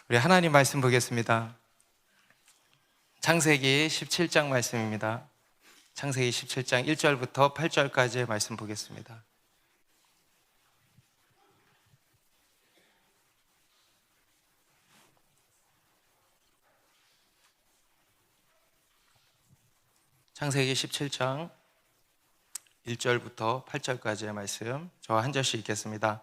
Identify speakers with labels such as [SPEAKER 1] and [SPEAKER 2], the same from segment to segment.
[SPEAKER 1] 우리 하나님 말씀 보겠습니다. 창세기 17장 말씀입니다. 창세기 17장 1절부터 8절까지의 말씀 보겠습니다. 창세기 17장 1절부터 8절까지의 말씀, 저와 한 절씩 읽겠습니다.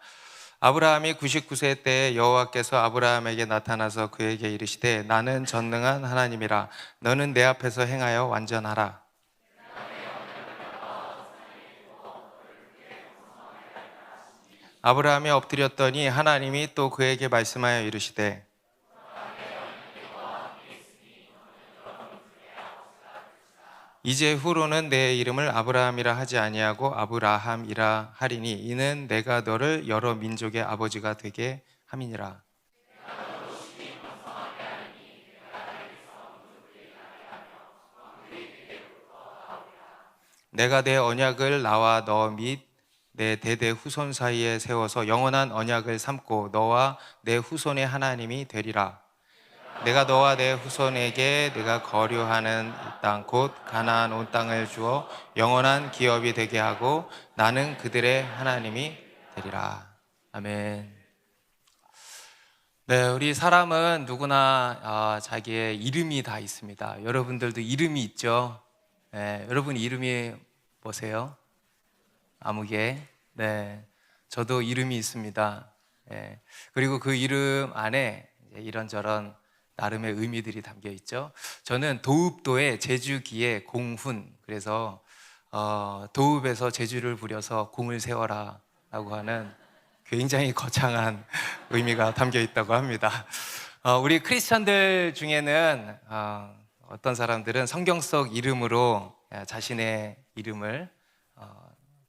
[SPEAKER 1] 아브라함이 99세 때에 여호와께서 아브라함에게 나타나서 그에게 이르시되 나는 전능한 하나님이라. 너는 내 앞에서 행하여 완전하라. 아브라함이 엎드렸더니 하나님이 또 그에게 말씀하여 이르시되 이제 후로는 내 이름을 아브라함이라 하지 아니하고 아브라함이라 하리니 이는 내가 너를 여러 민족의 아버지가 되게 함이니라. 내가 내 언약을 나와 너 및 내 대대 후손 사이에 세워서 영원한 언약을 삼고 너와 내 후손의 하나님이 되리라. 내가 너와 내 후손에게 내가 거류하는 땅 곧 가나안 온 땅을 주어 영원한 기업이 되게 하고 나는 그들의 하나님이 되리라. 아멘. 네, 우리 사람은 누구나 자기의 이름이 다 있습니다. 여러분들도 이름이 있죠? 네, 여러분 이름이 뭐세요? 아무개. 네, 저도 이름이 있습니다. 네, 그리고 그 이름 안에 이런저런 나름의 의미들이 담겨 있죠. 저는 도읍도의 제주기의 공훈, 그래서 도읍에서 제주를 부려서 공을 세워라 라고 하는 굉장히 거창한 의미가 담겨 있다고 합니다. 우리 크리스천들 중에는 어떤 사람들은 성경 속 이름으로 자신의 이름을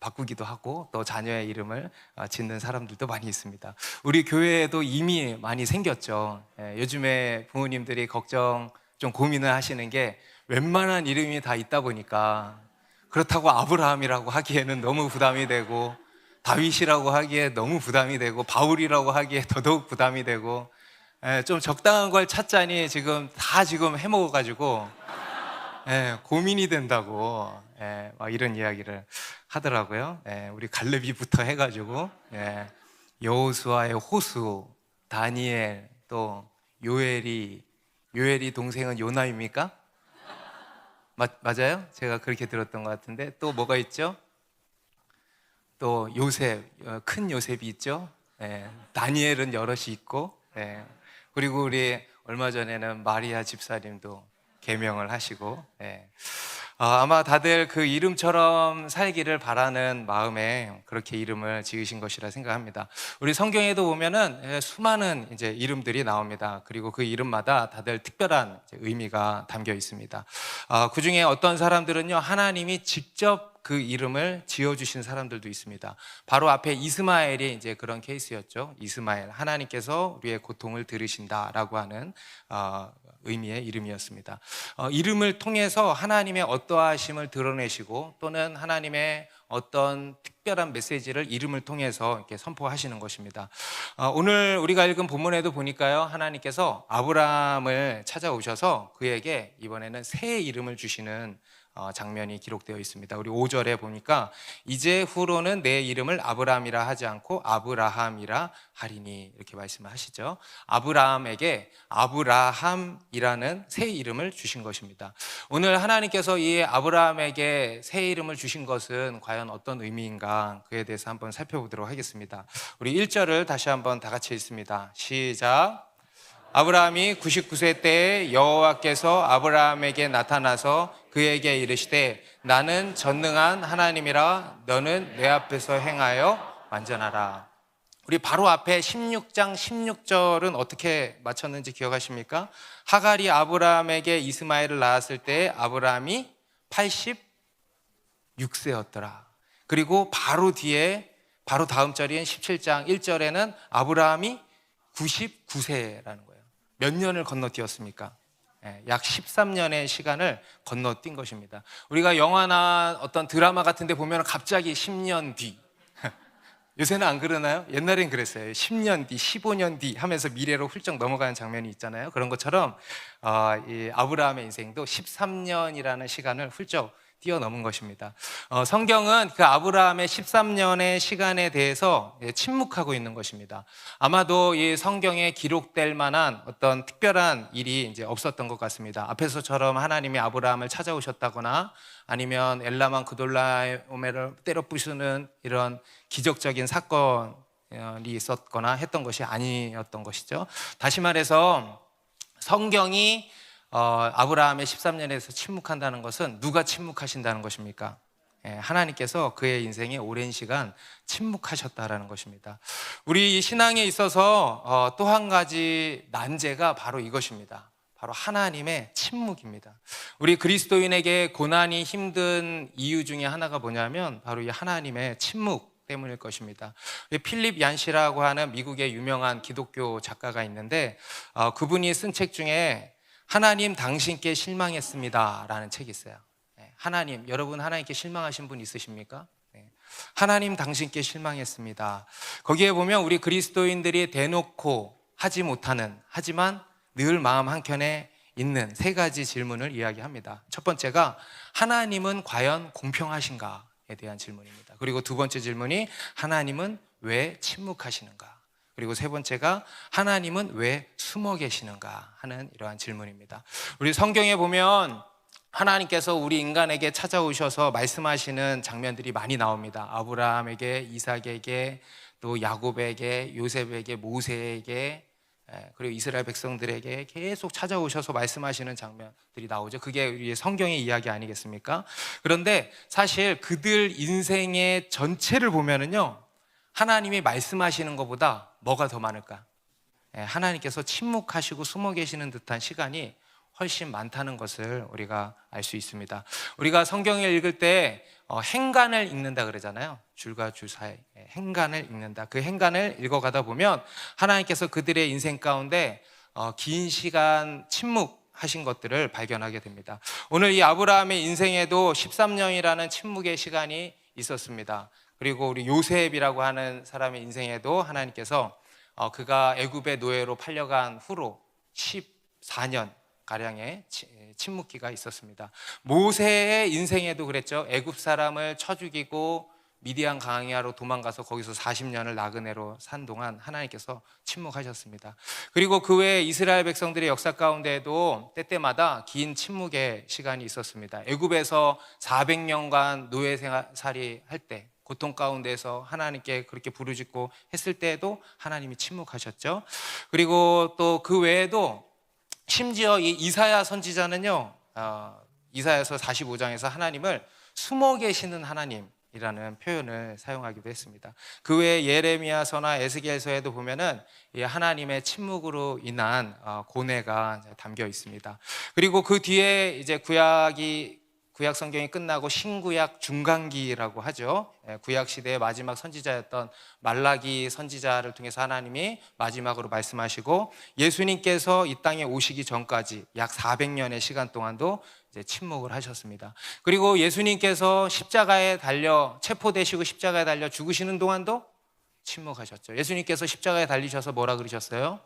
[SPEAKER 1] 바꾸기도 하고 또 자녀의 이름을 짓는 사람들도 많이 있습니다. 우리 교회에도 이미 많이 생겼죠. 요즘에 부모님들이 걱정, 좀 고민을 하시는 게 웬만한 이름이 다 있다 보니까 그렇다고 아브라함이라고 하기에는 너무 부담이 되고 다윗이라고 하기에 너무 부담이 되고 바울이라고 하기에 더더욱 부담이 되고 좀 적당한 걸 찾자니 지금 해먹어가지고 고민이 된다고 막 이런 이야기를 하더라고요. 우리 갈렙이부터 해가지고 여호수아의 호수, 다니엘, 또 요엘이 동생은 요나입니까? 맞아요? 제가 그렇게 들었던 것 같은데 또 뭐가 있죠? 또 요셉, 큰 요셉이 있죠? 다니엘은 여럿이 있고 그리고 우리 얼마 전에는 마리아 집사님도 계명을 하시고 아마 다들 그 이름처럼 살기를 바라는 마음에 그렇게 이름을 지으신 것이라 생각합니다. 우리 성경에도 보면은 수많은 이제 이름들이 나옵니다. 그리고 그 이름마다 다들 특별한 의미가 담겨 있습니다. 그 중에 어떤 사람들은요, 하나님이 직접 그 이름을 지어주신 사람들도 있습니다. 바로 앞에 이스마엘이 이제 그런 케이스였죠. 이스마엘, 하나님께서 우리의 고통을 들으신다라고 하는 의미의 이름이었습니다. 이름을 통해서 하나님의 어떠하심을 드러내시고 또는 하나님의 어떤 특별한 메시지를 이름을 통해서 이렇게 선포하시는 것입니다. 오늘 우리가 읽은 본문에도 보니까요, 하나님께서 아브라함을 찾아오셔서 그에게 이번에는 새 이름을 주시는 장면이 기록되어 있습니다. 우리 5절에 보니까 이제 후로는 내 이름을 아브라함이라 하지 않고 아브라함이라 하리니 이렇게 말씀을 하시죠. 아브라함에게 아브라함이라는 새 이름을 주신 것입니다. 오늘 하나님께서 이 아브라함에게 새 이름을 주신 것은 과연 어떤 의미인가, 그에 대해서 한번 살펴보도록 하겠습니다. 우리 1절을 다시 한번 다 같이 읽습니다. 시작. 아브라함이 99세 때에 여호와께서 아브라함에게 나타나서 그에게 이르시되 나는 전능한 하나님이라. 너는 내 앞에서 행하여 완전하라. 우리 바로 앞에 16장 16절은 어떻게 맞췄는지 기억하십니까? 하갈이 아브라함에게 이스마엘을 낳았을 때 아브라함이 86세였더라. 그리고 바로 뒤에 바로 다음 절인 17장 1절에는 아브라함이 99세라는 거예요. 몇 년을 건너뛰었습니까? 약 13년의 시간을 건너뛴 것입니다. 우리가 영화나 어떤 드라마 같은 데 보면 갑자기 10년 뒤 요새는 안 그러나요? 옛날엔 그랬어요. 10년 뒤, 15년 뒤 하면서 미래로 훌쩍 넘어가는 장면이 있잖아요. 그런 것처럼 이 아브라함의 인생도 13년이라는 시간을 훌쩍 뛰어넘은 것입니다. 성경은 그 아브라함의 13년의 시간에 대해서 침묵하고 있는 것입니다. 아마도 이 성경에 기록될 만한 어떤 특별한 일이 이제 없었던 것 같습니다. 앞에서처럼 하나님이 아브라함을 찾아오셨다거나 아니면 엘라만 그돌라오메를 때려 부수는 이런 기적적인 사건이 있었거나 했던 것이 아니었던 것이죠. 다시 말해서 성경이 아브라함의 13년에서 침묵한다는 것은 누가 침묵하신다는 것입니까? 하나님께서 그의 인생에 오랜 시간 침묵하셨다라는 것입니다. 우리 이 신앙에 있어서 또 한 가지 난제가 바로 이것입니다. 바로 하나님의 침묵입니다. 우리 그리스도인에게 고난이 힘든 이유 중에 하나가 뭐냐면 바로 이 하나님의 침묵 때문일 것입니다. 필립 얀시라고 하는 미국의 유명한 기독교 작가가 있는데 그분이 쓴 책 중에 하나님 당신께 실망했습니다 라는 책이 있어요. 하나님, 여러분 하나님께 실망하신 분 있으십니까? 하나님 당신께 실망했습니다. 거기에 보면 우리 그리스도인들이 대놓고 하지 못하는, 하지만 늘 마음 한켠에 있는 세 가지 질문을 이야기합니다. 첫 번째가 하나님은 과연 공평하신가에 대한 질문입니다. 그리고 두 번째 질문이 하나님은 왜 침묵하시는가? 그리고 세 번째가 하나님은 왜 숨어 계시는가 하는 이러한 질문입니다. 우리 성경에 보면 하나님께서 우리 인간에게 찾아오셔서 말씀하시는 장면들이 많이 나옵니다. 아브라함에게, 이삭에게, 또 야곱에게, 요셉에게, 모세에게, 그리고 이스라엘 백성들에게 계속 찾아오셔서 말씀하시는 장면들이 나오죠. 그게 우리 성경의 이야기 아니겠습니까? 그런데 사실 그들 인생의 전체를 보면은요, 하나님이 말씀하시는 것보다 뭐가 더 많을까? 하나님께서 침묵하시고 숨어 계시는 듯한 시간이 훨씬 많다는 것을 우리가 알 수 있습니다. 우리가 성경을 읽을 때 행간을 읽는다 그러잖아요. 줄과 줄 사이 행간을 읽는다. 그 행간을 읽어가다 보면 하나님께서 그들의 인생 가운데 긴 시간 침묵하신 것들을 발견하게 됩니다. 오늘 이 아브라함의 인생에도 13년이라는 침묵의 시간이 있었습니다. 그리고 우리 요셉이라고 하는 사람의 인생에도 하나님께서 그가 애굽의 노예로 팔려간 후로 14년 가량의 침묵기가 있었습니다. 모세의 인생에도 그랬죠. 애굽 사람을 쳐 죽이고 미디안 강야로 도망가서 거기서 40년을 나그네로 산 동안 하나님께서 침묵하셨습니다. 그리고 그 외에 이스라엘 백성들의 역사 가운데에도 때때마다 긴 침묵의 시간이 있었습니다. 애굽에서 400년간 노예 생활이 할 때 고통 가운데서 하나님께 그렇게 부르짖고 했을 때에도 하나님이 침묵하셨죠. 그리고 또 그 외에도 심지어 이 이사야 선지자는요, 이사야서 45장에서 하나님을 숨어 계시는 하나님이라는 표현을 사용하기도 했습니다. 그 외에 예레미야서나 에스겔서에도 보면은 하나님의 침묵으로 인한 고뇌가 담겨 있습니다. 그리고 그 뒤에 이제 구약 성경이 끝나고 신구약 중간기라고 하죠. 구약 시대의 마지막 선지자였던 말라기 선지자를 통해서 하나님이 마지막으로 말씀하시고 예수님께서 이 땅에 오시기 전까지 약 400년의 시간 동안도 이제 침묵을 하셨습니다. 그리고 예수님께서 십자가에 달려 체포되시고 십자가에 달려 죽으시는 동안도 침묵하셨죠. 예수님께서 십자가에 달리셔서 뭐라 그러셨어요?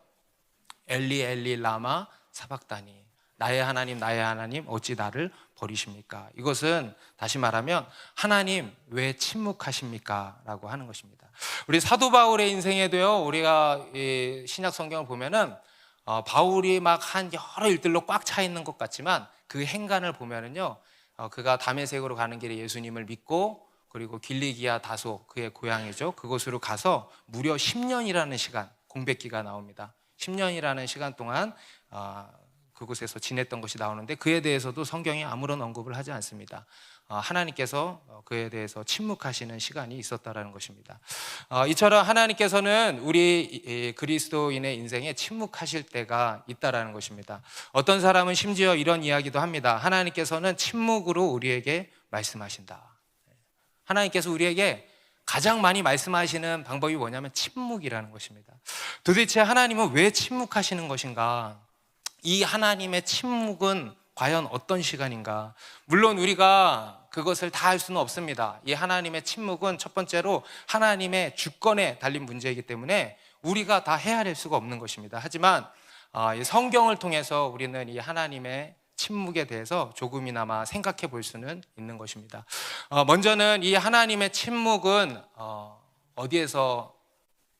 [SPEAKER 1] 엘리 엘리 라마 사박다니, 나의 하나님 어찌 나를 버리십니까? 이것은 다시 말하면 하나님 왜 침묵하십니까? 라고 하는 것입니다. 우리 사도 바울의 인생에도요, 우리가 신약 성경을 보면은 바울이 막 한 여러 일들로 꽉 차 있는 것 같지만 그 행간을 보면은요, 그가 다메섹으로 가는 길에 예수님을 믿고 그리고 길리기아 다소, 그의 고향이죠, 그곳으로 가서 무려 10년이라는 시간 공백기가 나옵니다. 10년이라는 시간 동안 그곳에서 지냈던 것이 나오는데 그에 대해서도 성경이 아무런 언급을 하지 않습니다. 하나님께서 그에 대해서 침묵하시는 시간이 있었다라는 것입니다. 이처럼 하나님께서는 우리 그리스도인의 인생에 침묵하실 때가 있다라는 것입니다. 어떤 사람은 심지어 이런 이야기도 합니다. 하나님께서는 침묵으로 우리에게 말씀하신다. 하나님께서 우리에게 가장 많이 말씀하시는 방법이 뭐냐면 침묵이라는 것입니다. 도대체 하나님은 왜 침묵하시는 것인가? 이 하나님의 침묵은 과연 어떤 시간인가? 물론 우리가 그것을 다 할 수는 없습니다. 이 하나님의 침묵은 첫 번째로 하나님의 주권에 달린 문제이기 때문에 우리가 다 헤아릴 수가 없는 것입니다. 하지만 이 성경을 통해서 우리는 이 하나님의 침묵에 대해서 조금이나마 생각해 볼 수는 있는 것입니다. 먼저는 이 하나님의 침묵은 어디에서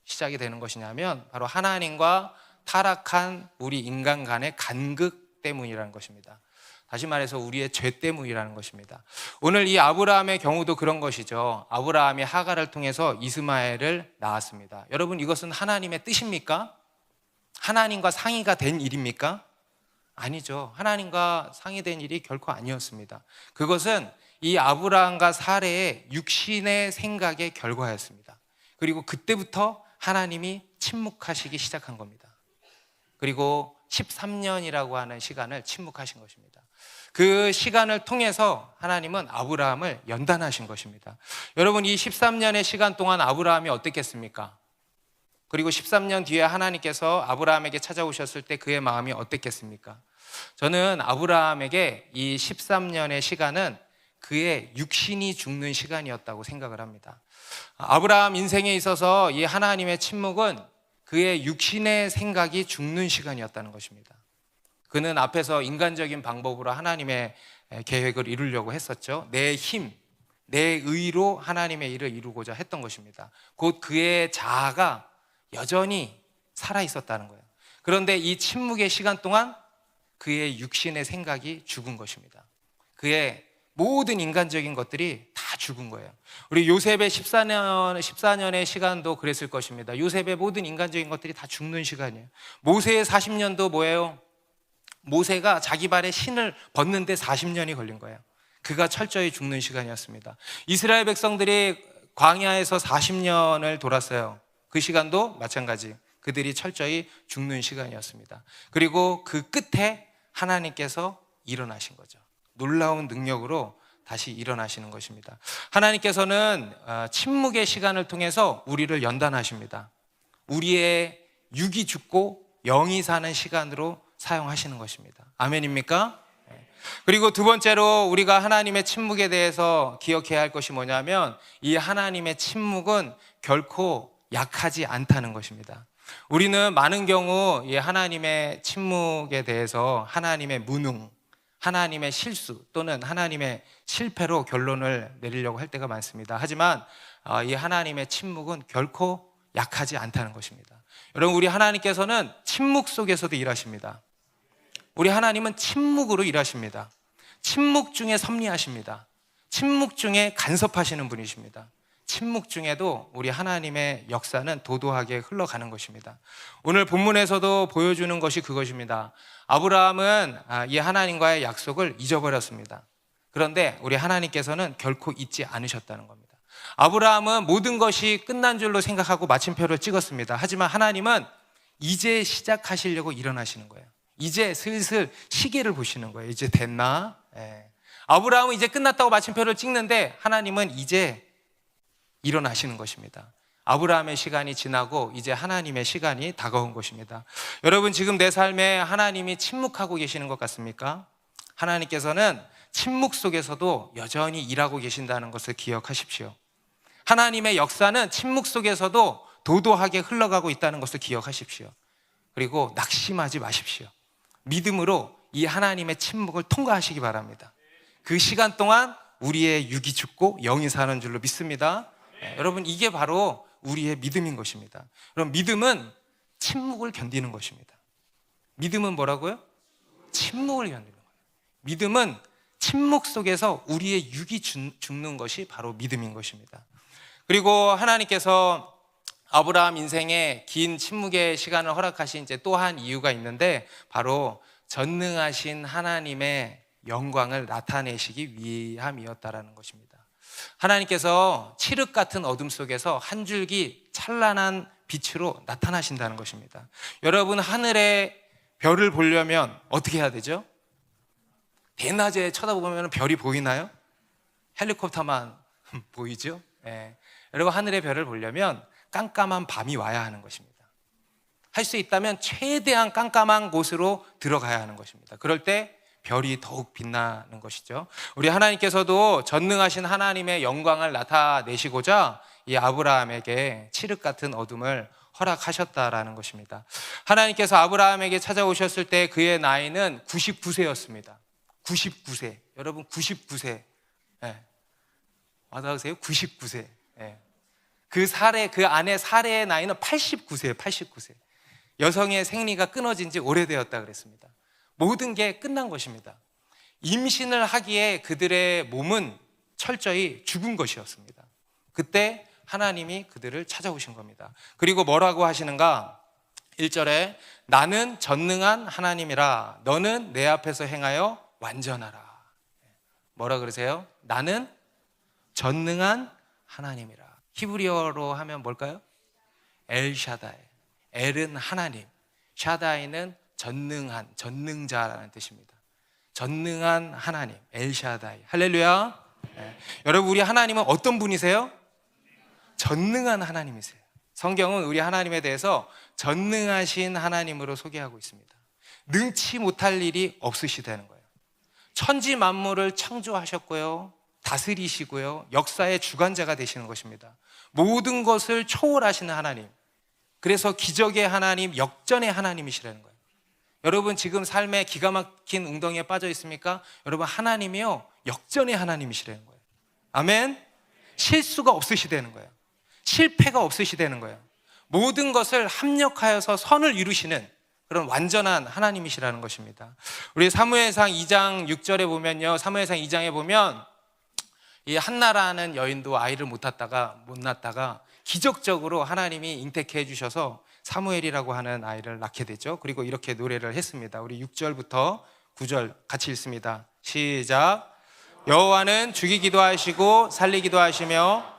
[SPEAKER 1] 시작이 되는 것이냐면 바로 하나님과 타락한 우리 인간 간의 간극 때문이라는 것입니다. 다시 말해서 우리의 죄 때문이라는 것입니다. 오늘 이 아브라함의 경우도 그런 것이죠. 아브라함이 하갈을 통해서 이스마엘을 낳았습니다. 여러분, 이것은 하나님의 뜻입니까? 하나님과 상의가 된 일입니까? 아니죠. 하나님과 상의된 일이 결코 아니었습니다. 그것은 이 아브라함과 사레의 육신의 생각의 결과였습니다. 그리고 그때부터 하나님이 침묵하시기 시작한 겁니다. 그리고 13년이라고 하는 시간을 침묵하신 것입니다. 그 시간을 통해서 하나님은 아브라함을 연단하신 것입니다. 여러분, 이 13년의 시간 동안 아브라함이 어땠겠습니까? 그리고 13년 뒤에 하나님께서 아브라함에게 찾아오셨을 때 그의 마음이 어땠겠습니까? 저는 아브라함에게 이 13년의 시간은 그의 육신이 죽는 시간이었다고 생각을 합니다. 아브라함 인생에 있어서 이 하나님의 침묵은 그의 육신의 생각이 죽는 시간이었다는 것입니다. 그는 앞에서 인간적인 방법으로 하나님의 계획을 이루려고 했었죠. 내 힘, 내 의로 하나님의 일을 이루고자 했던 것입니다. 곧 그의 자아가 여전히 살아있었다는 거예요. 그런데 이 침묵의 시간 동안 그의 육신의 생각이 죽은 것입니다. 그의 모든 인간적인 것들이 다 죽은 거예요. 우리 요셉의 14년의 시간도 그랬을 것입니다. 요셉의 모든 인간적인 것들이 다 죽는 시간이에요. 모세의 40년도 뭐예요? 모세가 자기 발에 신을 벗는데 40년이 걸린 거예요. 그가 철저히 죽는 시간이었습니다. 이스라엘 백성들이 광야에서 40년을 돌았어요. 그 시간도 마찬가지. 그들이 철저히 죽는 시간이었습니다. 그리고 그 끝에 하나님께서 일어나신 거죠. 놀라운 능력으로 다시 일어나시는 것입니다. 하나님께서는 침묵의 시간을 통해서 우리를 연단하십니다. 우리의 육이 죽고 영이 사는 시간으로 사용하시는 것입니다. 아멘입니까? 그리고 두 번째로 우리가 하나님의 침묵에 대해서 기억해야 할 것이 뭐냐면 이 하나님의 침묵은 결코 약하지 않다는 것입니다. 우리는 많은 경우 이 하나님의 침묵에 대해서 하나님의 무능, 하나님의 실수 또는 하나님의 실패로 결론을 내리려고 할 때가 많습니다. 하지만 이 하나님의 침묵은 결코 약하지 않다는 것입니다. 여러분, 우리 하나님께서는 침묵 속에서도 일하십니다. 우리 하나님은 침묵으로 일하십니다. 침묵 중에 섭리하십니다. 침묵 중에 간섭하시는 분이십니다. 침묵 중에도 우리 하나님의 역사는 도도하게 흘러가는 것입니다. 오늘 본문에서도 보여주는 것이 그것입니다. 아브라함은 이 하나님과의 약속을 잊어버렸습니다. 그런데 우리 하나님께서는 결코 잊지 않으셨다는 겁니다. 아브라함은 모든 것이 끝난 줄로 생각하고 마침표를 찍었습니다. 하지만 하나님은 이제 시작하시려고 일어나시는 거예요. 이제 슬슬 시계를 보시는 거예요. 이제 됐나? 아브라함은 이제 끝났다고 마침표를 찍는데 하나님은 이제 일어나시는 것입니다. 아브라함의 시간이 지나고 이제 하나님의 시간이 다가온 것입니다. 여러분, 지금 내 삶에 하나님이 침묵하고 계시는 것 같습니까? 하나님께서는 침묵 속에서도 여전히 일하고 계신다는 것을 기억하십시오. 하나님의 역사는 침묵 속에서도 도도하게 흘러가고 있다는 것을 기억하십시오. 그리고 낙심하지 마십시오. 믿음으로 이 하나님의 침묵을 통과하시기 바랍니다. 그 시간 동안 우리의 육이 죽고 영이 사는 줄로 믿습니다. 여러분, 이게 바로 우리의 믿음인 것입니다. 그럼 믿음은 침묵을 견디는 것입니다. 믿음은 뭐라고요? 침묵을 견디는 거예요. 믿음은 침묵 속에서 우리의 육이 죽는 것이 바로 믿음인 것입니다. 그리고 하나님께서 아브라함 인생에 긴 침묵의 시간을 허락하신 이제 또 한 이유가 있는데 바로 전능하신 하나님의 영광을 나타내시기 위함이었다라는 것입니다. 하나님께서 칠흑 같은 어둠 속에서 한 줄기 찬란한 빛으로 나타나신다는 것입니다. 여러분, 하늘에 별을 보려면 어떻게 해야 되죠? 대낮에 쳐다보면 별이 보이나요? 헬리콥터만 보이죠? 여러분, 하늘의 별을 보려면 깜깜한 밤이 와야 하는 것입니다. 할 수 있다면 최대한 깜깜한 곳으로 들어가야 하는 것입니다. 그럴 때 별이 더욱 빛나는 것이죠. 우리 하나님께서도 전능하신 하나님의 영광을 나타내시고자 이 아브라함에게 칠흑 같은 어둠을 허락하셨다라는 것입니다. 하나님께서 아브라함에게 찾아오셨을 때 그의 나이는 99세였습니다. 99세. 여러분 99세. 와닿으세요? 99세. 그 아내 사례의 나이는 89세예요. 89세. 여성의 생리가 끊어진 지 오래되었다 그랬습니다. 모든 게 끝난 것입니다. 임신을 하기에 그들의 몸은 철저히 죽은 것이었습니다. 그때 하나님이 그들을 찾아오신 겁니다. 그리고 뭐라고 하시는가? 1절에 나는 전능한 하나님이라 너는 내 앞에서 행하여 완전하라. 뭐라 그러세요? 나는 전능한 하나님이라. 히브리어로 하면 뭘까요? 엘샤다이. 엘은 하나님, 샤다이는 전능한, 전능자라는 뜻입니다. 전능한 하나님, 엘샤다이. 할렐루야. 여러분, 우리 하나님은 어떤 분이세요? 전능한 하나님이세요. 성경은 우리 하나님에 대해서 전능하신 하나님으로 소개하고 있습니다. 능치 못할 일이 없으시다는 거예요. 천지 만물을 창조하셨고요, 다스리시고요, 역사의 주관자가 되시는 것입니다. 모든 것을 초월하시는 하나님, 그래서 기적의 하나님, 역전의 하나님이시라는 거예요. 여러분 지금 삶에 기가 막힌 웅덩이에 빠져 있습니까? 여러분 하나님이요 역전의 하나님이시라는 거예요. 아멘. 실수가 없으시다는 거예요. 실패가 없으시다는 거예요. 모든 것을 합력하여서 선을 이루시는 그런 완전한 하나님이시라는 것입니다. 우리 사무엘상 2장 6절에 보면요, 사무엘상 2장에 보면 이 한나라는 여인도 아이를 못 낳다가 기적적으로 하나님이 잉태케 해주셔서 사무엘이라고 하는 아이를 낳게 되죠. 그리고 이렇게 노래를 했습니다. 우리 6절부터 9절 같이 읽습니다. 시작. 여호와는 죽이기도 하시고 살리기도 하시며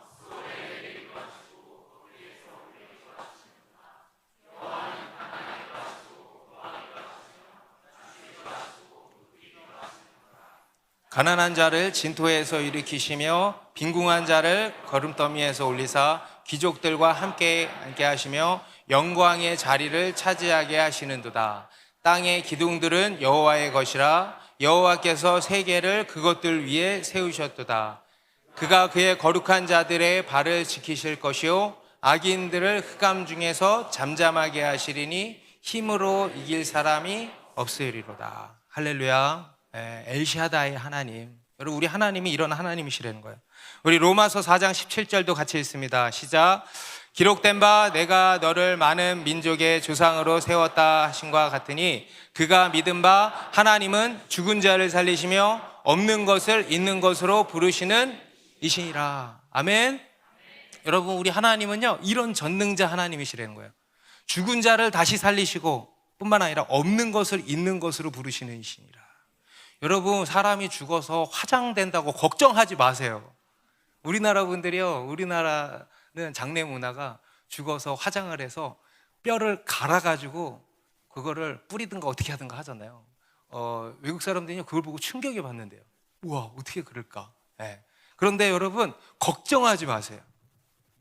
[SPEAKER 1] 가난한 자를 진토에서 일으키시며 빈궁한 자를 거름더미에서 올리사 귀족들과 함께 하시며 영광의 자리를 차지하게 하시는도다. 땅의 기둥들은 여호와의 것이라 여호와께서 세계를 그것들 위에 세우셨도다. 그가 그의 거룩한 자들의 발을 지키실 것이요 악인들을 흑암 중에서 잠잠하게 하시리니 힘으로 이길 사람이 없으리로다. 할렐루야. 엘샤다의 하나님. 여러분 우리 하나님이 이런 하나님이시라는 거예요. 우리 로마서 4장 17절도 같이 읽습니다. 시작. 기록된 바 내가 너를 많은 민족의 조상으로 세웠다 하신과 같으니 그가 믿은 바 하나님은 죽은 자를 살리시며 없는 것을 있는 것으로 부르시는 이시니라. 아멘. 여러분 우리 하나님은요 이런 전능자 하나님이시라는 거예요. 죽은 자를 다시 살리시고 뿐만 아니라 없는 것을 있는 것으로 부르시는 이시니라. 여러분 사람이 죽어서 화장된다고 걱정하지 마세요. 우리나라 분들이요, 우리나라는 장례 문화가 죽어서 화장을 해서 뼈를 갈아가지고 그거를 뿌리든가 어떻게 하든가 하잖아요. 외국 사람들이 그걸 보고 충격을 받는데요. 우와 어떻게 그럴까. 그런데 여러분 걱정하지 마세요.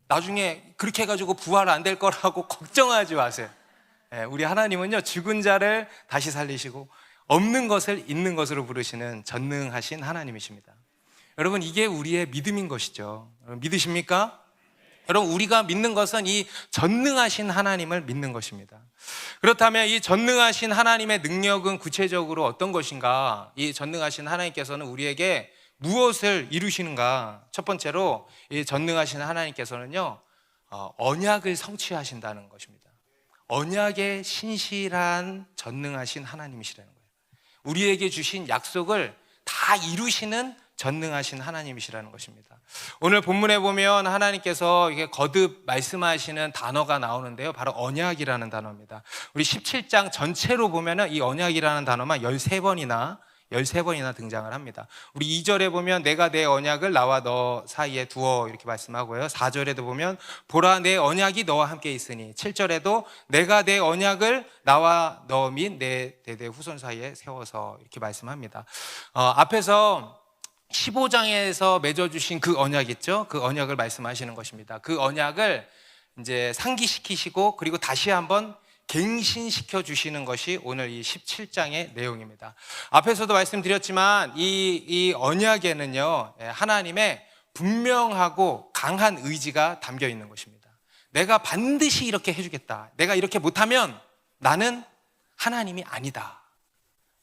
[SPEAKER 1] 나중에 그렇게 해가지고 부활 안 될 거라고 걱정하지 마세요. 우리 하나님은요 죽은 자를 다시 살리시고 없는 것을 있는 것으로 부르시는 전능하신 하나님이십니다. 여러분 이게 우리의 믿음인 것이죠. 여러분 믿으십니까? 여러분 우리가 믿는 것은 이 전능하신 하나님을 믿는 것입니다. 그렇다면 이 전능하신 하나님의 능력은 구체적으로 어떤 것인가? 이 전능하신 하나님께서는 우리에게 무엇을 이루시는가? 첫 번째로 이 전능하신 하나님께서는요 언약을 성취하신다는 것입니다. 언약의 신실한 전능하신 하나님이시라는 거예요. 우리에게 주신 약속을 다 이루시는 전능하신 하나님이시라는 것입니다. 오늘 본문에 보면 하나님께서 이게 거듭 말씀하시는 단어가 나오는데요, 바로 언약이라는 단어입니다. 우리 17장 전체로 보면 이 언약이라는 단어만 13번이나 등장을 합니다. 우리 2절에 보면 내가 내 언약을 나와 너 사이에 두어 이렇게 말씀하고요. 4절에도 보면 보라 내 언약이 너와 함께 있으니, 7절에도 내가 내 언약을 나와 너 및 내 대대 후손 사이에 세워서 이렇게 말씀합니다. 앞에서 15장에서 맺어주신 그 언약 있죠? 그 언약을 말씀하시는 것입니다. 그 언약을 이제 상기시키시고 그리고 다시 한번 갱신시켜 주시는 것이 오늘 이 17장의 내용입니다. 앞에서도 말씀드렸지만 이 언약에는요, 하나님의 분명하고 강한 의지가 담겨 있는 것입니다. 내가 반드시 이렇게 해주겠다. 내가 이렇게 못하면 나는 하나님이 아니다.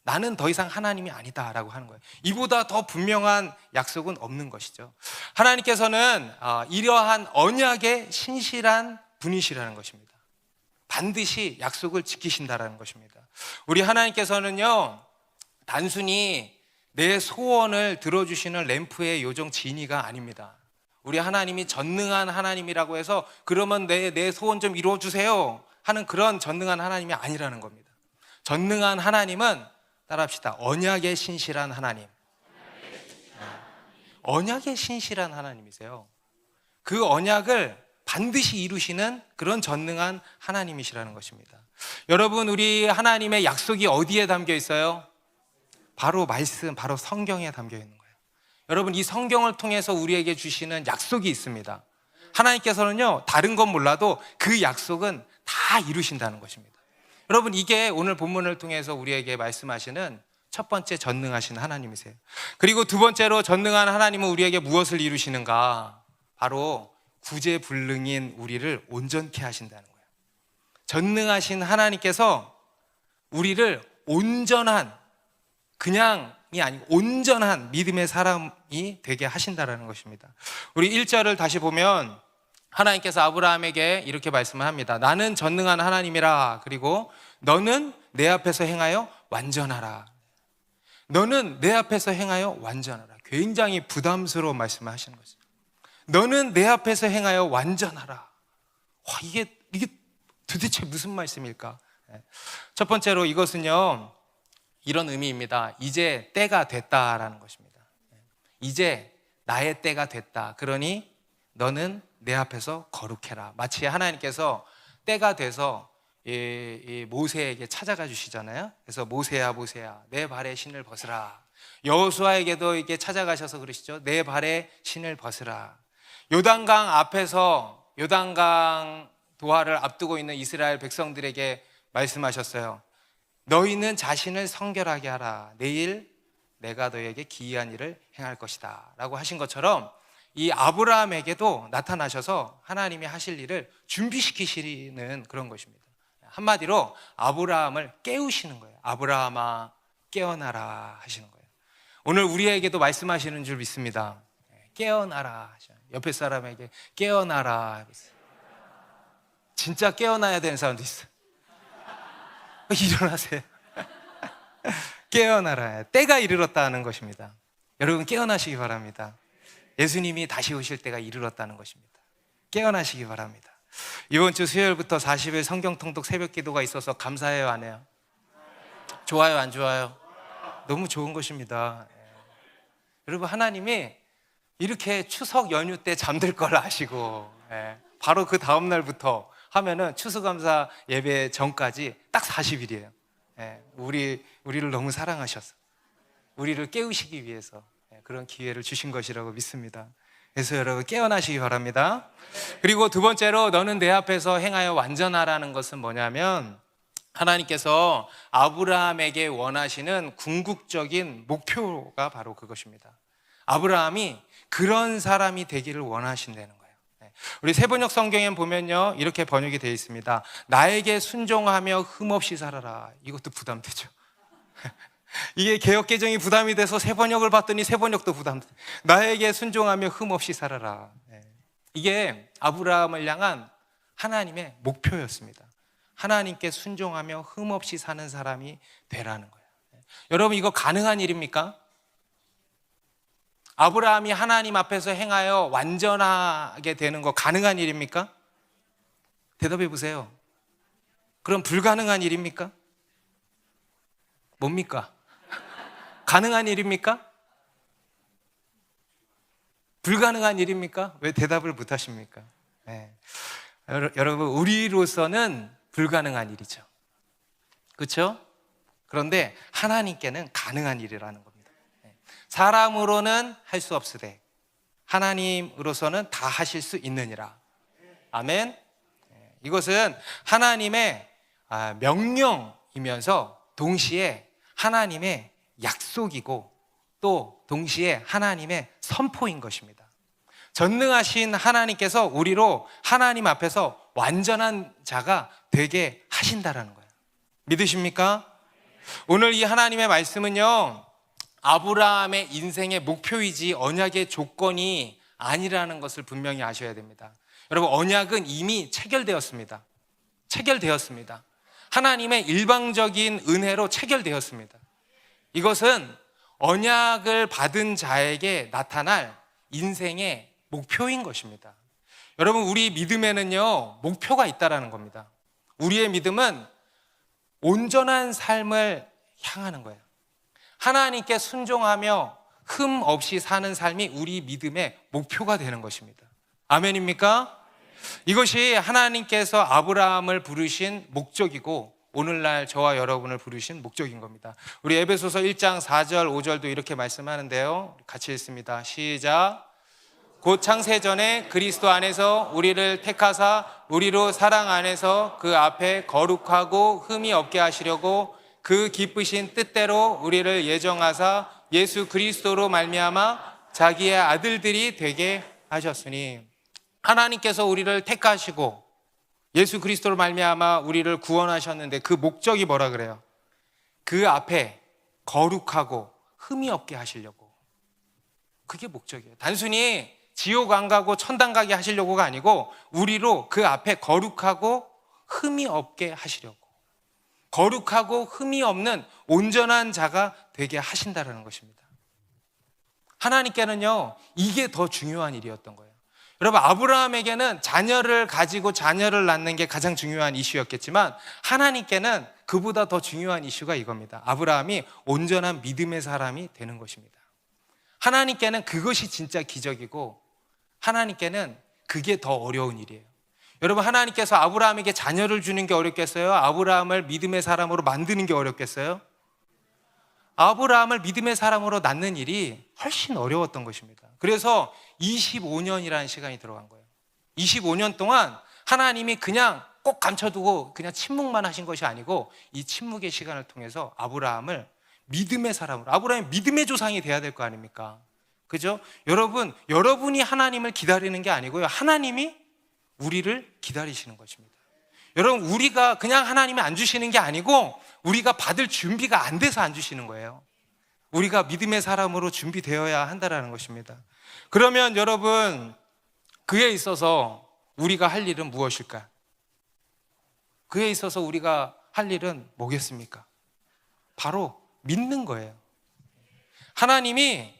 [SPEAKER 1] 나는 더 이상 하나님이 아니다 라고 하는 거예요. 이보다 더 분명한 약속은 없는 것이죠. 하나님께서는 이러한 언약의 신실한 분이시라는 것입니다. 반드시 약속을 지키신다라는 것입니다. 우리 하나님께서는요, 단순히 내 소원을 들어주시는 램프의 요정 지니가 아닙니다. 우리 하나님이 전능한 하나님이라고 해서 그러면 내 소원 좀 이루어주세요 하는 그런 전능한 하나님이 아니라는 겁니다. 전능한 하나님은, 따라합시다, 언약의 신실한 하나님. 언약의 신실한 하나님이세요. 그 언약을 반드시 이루시는 그런 전능한 하나님이시라는 것입니다. 여러분, 우리 하나님의 약속이 어디에 담겨 있어요? 바로 말씀, 바로 성경에 담겨 있는 거예요. 여러분, 이 성경을 통해서 우리에게 주시는 약속이 있습니다. 하나님께서는요, 다른 건 몰라도 그 약속은 다 이루신다는 것입니다. 여러분, 이게 오늘 본문을 통해서 우리에게 말씀하시는 첫 번째 전능하신 하나님이세요. 그리고 두 번째로 전능한 하나님은 우리에게 무엇을 이루시는가? 바로 구제불능인 우리를 온전케 하신다는 거예요. 전능하신 하나님께서 우리를 온전한, 그냥이 아니고 온전한 믿음의 사람이 되게 하신다는 것입니다. 우리 1절을 다시 보면 하나님께서 아브라함에게 이렇게 말씀을 합니다. 나는 전능한 하나님이라. 그리고 너는 내 앞에서 행하여 완전하라. 너는 내 앞에서 행하여 완전하라. 굉장히 부담스러운 말씀을 하시는 거죠. 너는 내 앞에서 행하여 완전하라. 와, 이게 도대체 무슨 말씀일까? 첫 번째로 이것은요, 이런 의미입니다. 이제 때가 됐다라는 것입니다. 이제 나의 때가 됐다. 그러니 너는 내 앞에서 거룩해라. 마치 하나님께서 때가 돼서 모세에게 찾아가 주시잖아요. 그래서 모세야 내 발에 신을 벗으라. 여호수아에게도 이렇게 찾아가셔서 그러시죠. 내 발에 신을 벗으라. 요단강 앞에서 요단강 도하를 앞두고 있는 이스라엘 백성들에게 말씀하셨어요. 너희는 자신을 성결하게 하라. 내일 내가 너희에게 기이한 일을 행할 것이다 라고 하신 것처럼 이 아브라함에게도 나타나셔서 하나님이 하실 일을 준비시키시는 그런 것입니다. 한마디로 아브라함을 깨우시는 거예요. 아브라함아 깨어나라 하시는 거예요. 오늘 우리에게도 말씀하시는 줄 믿습니다. 깨어나라. 옆에 사람에게 깨어나라. 진짜 깨어나야 되는 사람도 있어요. 일어나세요. 깨어나라. 때가 이르렀다는 것입니다. 여러분 깨어나시기 바랍니다. 예수님이 다시 오실 때가 이르렀다는 것입니다. 깨어나시기 바랍니다. 이번 주 수요일부터 40일 성경 통독 새벽 기도가 있어서 감사해요, 안 해요? 좋아요, 안 좋아요? 너무 좋은 것입니다. 여러분, 하나님이 이렇게 추석 연휴 때 잠들 걸 아시고 바로 그 다음 날부터 하면은 추수감사 예배 전까지 딱 40일이에요. 우리를 너무 사랑하셔서 우리를 깨우시기 위해서 그런 기회를 주신 것이라고 믿습니다. 그래서 여러분 깨어나시기 바랍니다. 그리고 두 번째로 너는 내 앞에서 행하여 완전하라는 것은 뭐냐면 하나님께서 아브라함에게 원하시는 궁극적인 목표가 바로 그것입니다. 아브라함이 그런 사람이 되기를 원하신다는 거예요. 우리 세번역 성경에 보면요 이렇게 번역이 되어 있습니다. 나에게 순종하며 흠없이 살아라. 이것도 부담되죠. 이게 개역개정이 부담이 돼서 세번역을 봤더니 세번역도 부담돼. 나에게 순종하며 흠없이 살아라. 이게 아브라함을 향한 하나님의 목표였습니다. 하나님께 순종하며 흠없이 사는 사람이 되라는 거예요. 여러분 이거 가능한 일입니까? 아브라함이 하나님 앞에서 행하여 완전하게 되는 거 가능한 일입니까? 대답해 보세요. 그럼 불가능한 일입니까? 뭡니까? 가능한 일입니까? 불가능한 일입니까? 왜 대답을 못 하십니까? 여러분 우리로서는 불가능한 일이죠. 그렇죠? 그런데 하나님께는 가능한 일이라는 겁니다. 사람으로는 할 수 없으되 하나님으로서는 다 하실 수 있느니라. 아멘. 이것은 하나님의 명령이면서 동시에 하나님의 약속이고 또 동시에 하나님의 선포인 것입니다. 전능하신 하나님께서 우리로 하나님 앞에서 완전한 자가 되게 하신다라는 거예요. 믿으십니까? 오늘 이 하나님의 말씀은요, 아브라함의 인생의 목표이지 언약의 조건이 아니라는 것을 분명히 아셔야 됩니다. 여러분, 언약은 이미 체결되었습니다. 체결되었습니다. 하나님의 일방적인 은혜로 체결되었습니다. 이것은 언약을 받은 자에게 나타날 인생의 목표인 것입니다. 여러분, 우리 믿음에는요, 목표가 있다라는 겁니다. 우리의 믿음은 온전한 삶을 향하는 거예요. 하나님께 순종하며 흠 없이 사는 삶이 우리 믿음의 목표가 되는 것입니다. 아멘입니까? 이것이 하나님께서 아브라함을 부르신 목적이고 오늘날 저와 여러분을 부르신 목적인 겁니다. 우리 에베소서 1장 4절 5절도 이렇게 말씀하는데요, 같이 읽습니다. 시작. 곧 창세전에 그리스도 안에서 우리를 택하사 우리로 사랑 안에서 그 앞에 거룩하고 흠이 없게 하시려고 그 기쁘신 뜻대로 우리를 예정하사 예수 그리스도로 말미암아 자기의 아들들이 되게 하셨으니, 하나님께서 우리를 택하시고 예수 그리스도로 말미암아 우리를 구원하셨는데 그 목적이 뭐라 그래요? 그 앞에 거룩하고 흠이 없게 하시려고. 그게 목적이에요. 단순히 지옥 안 가고 천당 가게 하시려고가 아니고 우리로 그 앞에 거룩하고 흠이 없게 하시려고. 거룩하고 흠이 없는 온전한 자가 되게 하신다는 것입니다. 하나님께는요, 이게 더 중요한 일이었던 거예요. 여러분, 아브라함에게는 자녀를 가지고 자녀를 낳는 게 가장 중요한 이슈였겠지만 하나님께는 그보다 더 중요한 이슈가 이겁니다. 아브라함이 온전한 믿음의 사람이 되는 것입니다. 하나님께는 그것이 진짜 기적이고 하나님께는 그게 더 어려운 일이에요. 여러분, 하나님께서 아브라함에게 자녀를 주는 게 어렵겠어요? 아브라함을 믿음의 사람으로 만드는 게 어렵겠어요? 아브라함을 믿음의 사람으로 낳는 일이 훨씬 어려웠던 것입니다. 그래서 25년이라는 시간이 들어간 거예요. 25년 동안 하나님이 그냥 꼭 감춰두고 그냥 침묵만 하신 것이 아니고 이 침묵의 시간을 통해서 아브라함을 믿음의 사람으로, 아브라함이 믿음의 조상이 돼야 될 거 아닙니까? 그죠? 여러분이 하나님을 기다리는 게 아니고요, 하나님이 우리를 기다리시는 것입니다. 여러분, 우리가 그냥 하나님이 안 주시는 게 아니고 우리가 받을 준비가 안 돼서 안 주시는 거예요. 우리가 믿음의 사람으로 준비되어야 한다는 것입니다. 그러면 여러분, 그에 있어서 우리가 할 일은 무엇일까? 그에 있어서 우리가 할 일은 뭐겠습니까? 바로 믿는 거예요. 하나님이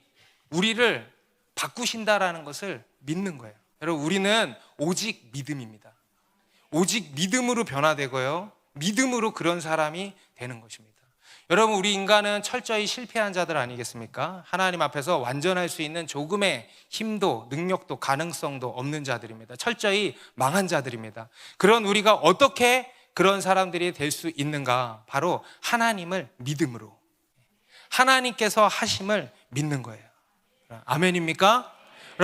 [SPEAKER 1] 우리를 바꾸신다라는 것을 믿는 거예요. 여러분, 우리는 오직 믿음입니다. 오직 믿음으로 변화되고요, 믿음으로 그런 사람이 되는 것입니다. 여러분, 우리 인간은 철저히 실패한 자들 아니겠습니까? 하나님 앞에서 완전할 수 있는 조금의 힘도 능력도 가능성도 없는 자들입니다. 철저히 망한 자들입니다. 그런 우리가 어떻게 그런 사람들이 될 수 있는가? 바로 하나님을 믿음으로, 하나님께서 하심을 믿는 거예요. 아멘입니까?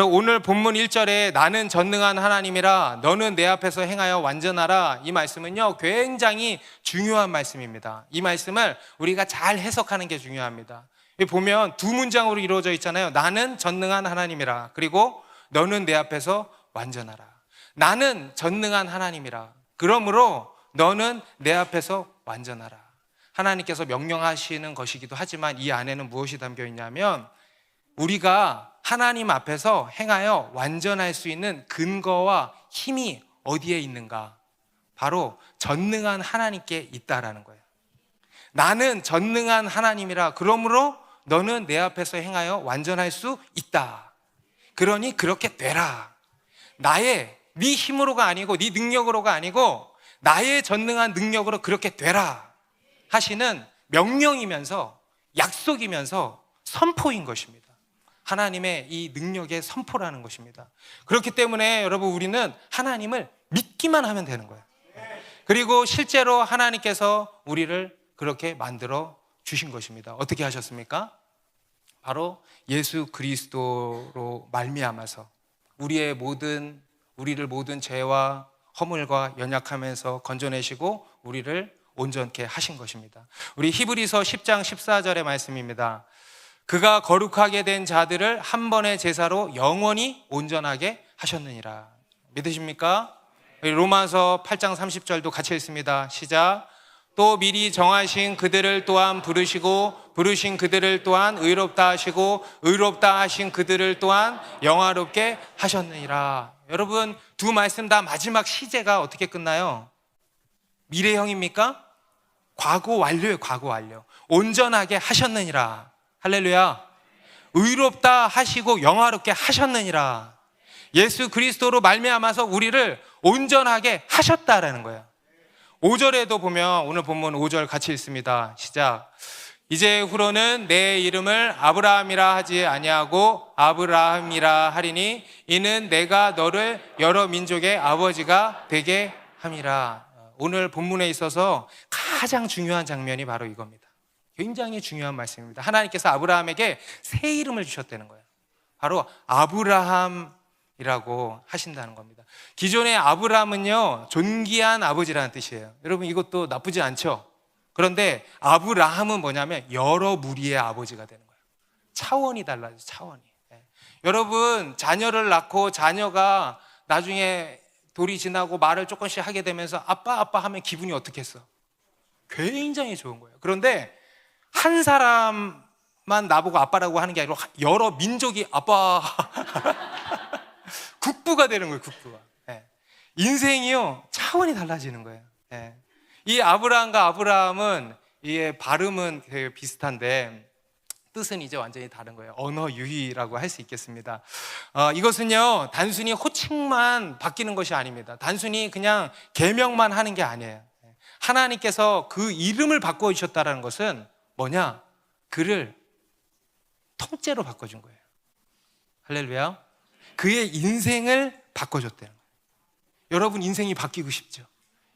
[SPEAKER 1] 오늘 본문 1절에 나는 전능한 하나님이라 너는 내 앞에서 행하여 완전하라, 이 말씀은요, 굉장히 중요한 말씀입니다. 이 말씀을 우리가 잘 해석하는 게 중요합니다. 보면 두 문장으로 이루어져 있잖아요. 나는 전능한 하나님이라, 그리고 너는 내 앞에서 완전하라. 나는 전능한 하나님이라, 그러므로 너는 내 앞에서 완전하라. 하나님께서 명령하시는 것이기도 하지만 이 안에는 무엇이 담겨 있냐면 우리가 하나님 앞에서 행하여 완전할 수 있는 근거와 힘이 어디에 있는가? 바로 전능한 하나님께 있다라는 거예요. 나는 전능한 하나님이라, 그러므로 너는 내 앞에서 행하여 완전할 수 있다. 그러니 그렇게 되라. 네 힘으로가 아니고 네 능력으로가 아니고 나의 전능한 능력으로 그렇게 되라 하시는 명령이면서 약속이면서 선포인 것입니다. 하나님의 이 능력의 선포라는 것입니다. 그렇기 때문에 여러분, 우리는 하나님을 믿기만 하면 되는 거예요. 그리고 실제로 하나님께서 우리를 그렇게 만들어 주신 것입니다. 어떻게 하셨습니까? 바로 예수 그리스도로 말미암아서 우리를 모든 죄와 허물과 연약하면서 건져내시고 우리를 온전케 하신 것입니다. 우리 히브리서 10장 14절의 말씀입니다. 그가 거룩하게 된 자들을 한 번의 제사로 영원히 온전하게 하셨느니라. 믿으십니까? 로마서 8장 30절도 같이 읽습니다. 시작. 또 미리 정하신 그들을 또한 부르시고 부르신 그들을 또한 의롭다 하시고 의롭다 하신 그들을 또한 영화롭게 하셨느니라. 여러분, 두 말씀 다 마지막 시제가 어떻게 끝나요? 미래형입니까? 과거 완료예요. 과거 완료. 온전하게 하셨느니라. 할렐루야. 의롭다 하시고 영화롭게 하셨느니라. 예수 그리스도로 말미암아서 우리를 온전하게 하셨다라는 거예요. 5절에도 보면 오늘 본문 5절 같이 읽습니다. 시작. 이제 후로는 내 이름을 아브라함이라 하지 아니하고 아브라함이라 하리니 이는 내가 너를 여러 민족의 아버지가 되게 함이라. 오늘 본문에 있어서 가장 중요한 장면이 바로 이겁니다. 굉장히 중요한 말씀입니다. 하나님께서 아브라함에게 새 이름을 주셨다는 거예요. 바로 아브라함이라고 하신다는 겁니다. 기존의 아브라함은요, 존귀한 아버지라는 뜻이에요. 여러분, 이것도 나쁘지 않죠? 그런데 아브라함은 뭐냐면 여러 무리의 아버지가 되는 거예요. 차원이 달라요. 차원이. 여러분, 자녀를 낳고 자녀가 나중에 돌이 지나고 말을 조금씩 하게 되면서 아빠 아빠 하면 기분이 어떻겠어? 굉장히 좋은 거예요. 그런데 한 사람만 나보고 아빠라고 하는 게 아니라 여러 민족이 아빠 국부가 되는 거예요. 국부가. 인생이요, 차원이 달라지는 거예요. 이 아브라함과 아브라함은 이게 발음은 되게 비슷한데 뜻은 이제 완전히 다른 거예요. 언어 유희라고 할 수 있겠습니다. 이것은요, 단순히 호칭만 바뀌는 것이 아닙니다. 단순히 그냥 계명만 하는 게 아니에요. 하나님께서 그 이름을 바꿔주셨다는 것은 뭐냐? 그를 통째로 바꿔준 거예요. 할렐루야. 그의 인생을 바꿔줬다는 거예요. 여러분, 인생이 바뀌고 싶죠?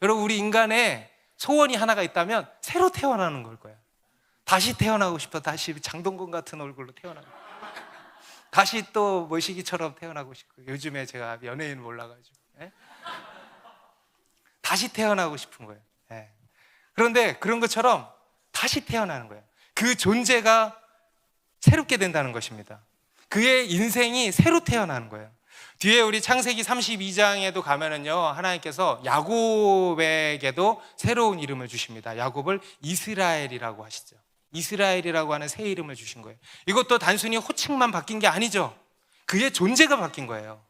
[SPEAKER 1] 여러분, 우리 인간의 소원이 하나가 있다면 새로 태어나는 걸 거예요. 다시 태어나고 싶어. 다시 장동건 같은 얼굴로 태어나고 다시 또 모시기처럼 태어나고 싶고. 요즘에 제가 연예인 몰라가지고 다시 태어나고 싶은 거예요. 그런데 그런 것처럼 다시 태어나는 거예요. 그 존재가 새롭게 된다는 것입니다. 그의 인생이 새로 태어나는 거예요. 뒤에 우리 창세기 32장에도 가면은요, 하나님께서 야곱에게도 새로운 이름을 주십니다. 야곱을 이스라엘이라고 하시죠. 이스라엘이라고 하는 새 이름을 주신 거예요. 이것도 단순히 호칭만 바뀐 게 아니죠. 그의 존재가 바뀐 거예요.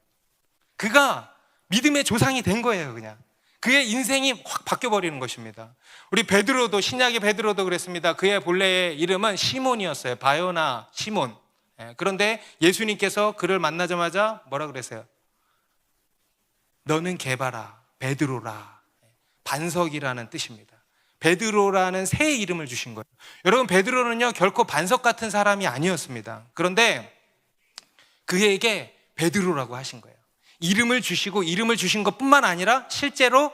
[SPEAKER 1] 그가 믿음의 조상이 된 거예요. 그냥 그의 인생이 확 바뀌어버리는 것입니다. 우리 베드로도, 신약의 베드로도 그랬습니다. 그의 본래의 이름은 시몬이었어요. 바요나 시몬. 그런데 예수님께서 그를 만나자마자 뭐라 그랬어요? 너는 게바라, 베드로라. 반석이라는 뜻입니다. 베드로라는 새 이름을 주신 거예요. 여러분, 베드로는요, 결코 반석 같은 사람이 아니었습니다. 그런데 그에게 베드로라고 하신 거예요. 이름을 주시고, 이름을 주신 것뿐만 아니라 실제로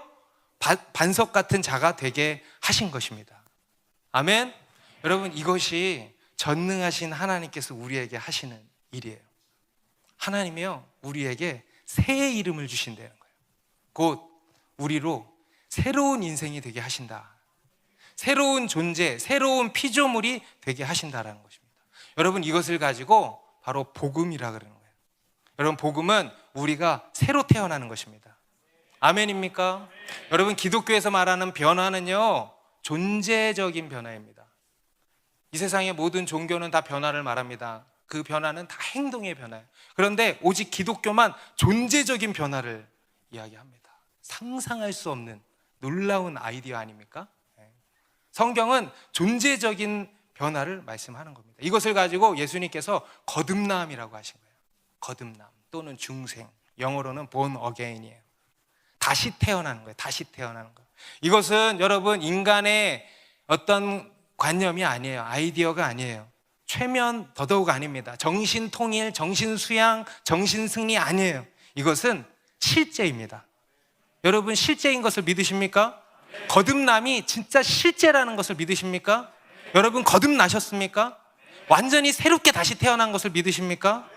[SPEAKER 1] 반석 같은 자가 되게 하신 것입니다. 아멘. 여러분, 이것이 전능하신 하나님께서 우리에게 하시는 일이에요. 하나님이요, 우리에게 새 이름을 주신다는 거예요. 곧 우리로 새로운 인생이 되게 하신다. 새로운 존재, 새로운 피조물이 되게 하신다라는 것입니다. 여러분, 이것을 가지고 바로 복음이라 그러는 거예요. 여러분, 복음은 우리가 새로 태어나는 것입니다. 아멘입니까? 여러분, 기독교에서 말하는 변화는요, 존재적인 변화입니다. 이 세상의 모든 종교는 다 변화를 말합니다. 그 변화는 다 행동의 변화예요. 그런데 오직 기독교만 존재적인 변화를 이야기합니다. 상상할 수 없는 놀라운 아이디어 아닙니까? 성경은 존재적인 변화를 말씀하는 겁니다. 이것을 가지고 예수님께서 거듭남이라고 하신 거예요. 거듭남 또는 중생, 영어로는 born again이에요. 다시 태어나는 거예요. 다시 태어나는 거예요. 이것은 여러분, 인간의 어떤 관념이 아니에요. 아이디어가 아니에요. 최면 더더욱 아닙니다. 정신 통일, 정신 수양, 정신 승리 아니에요. 이것은 실제입니다. 여러분, 실제인 것을 믿으십니까? 거듭남이 진짜 실제라는 것을 믿으십니까? 여러분, 거듭나셨습니까? 완전히 새롭게 다시 태어난 것을 믿으십니까?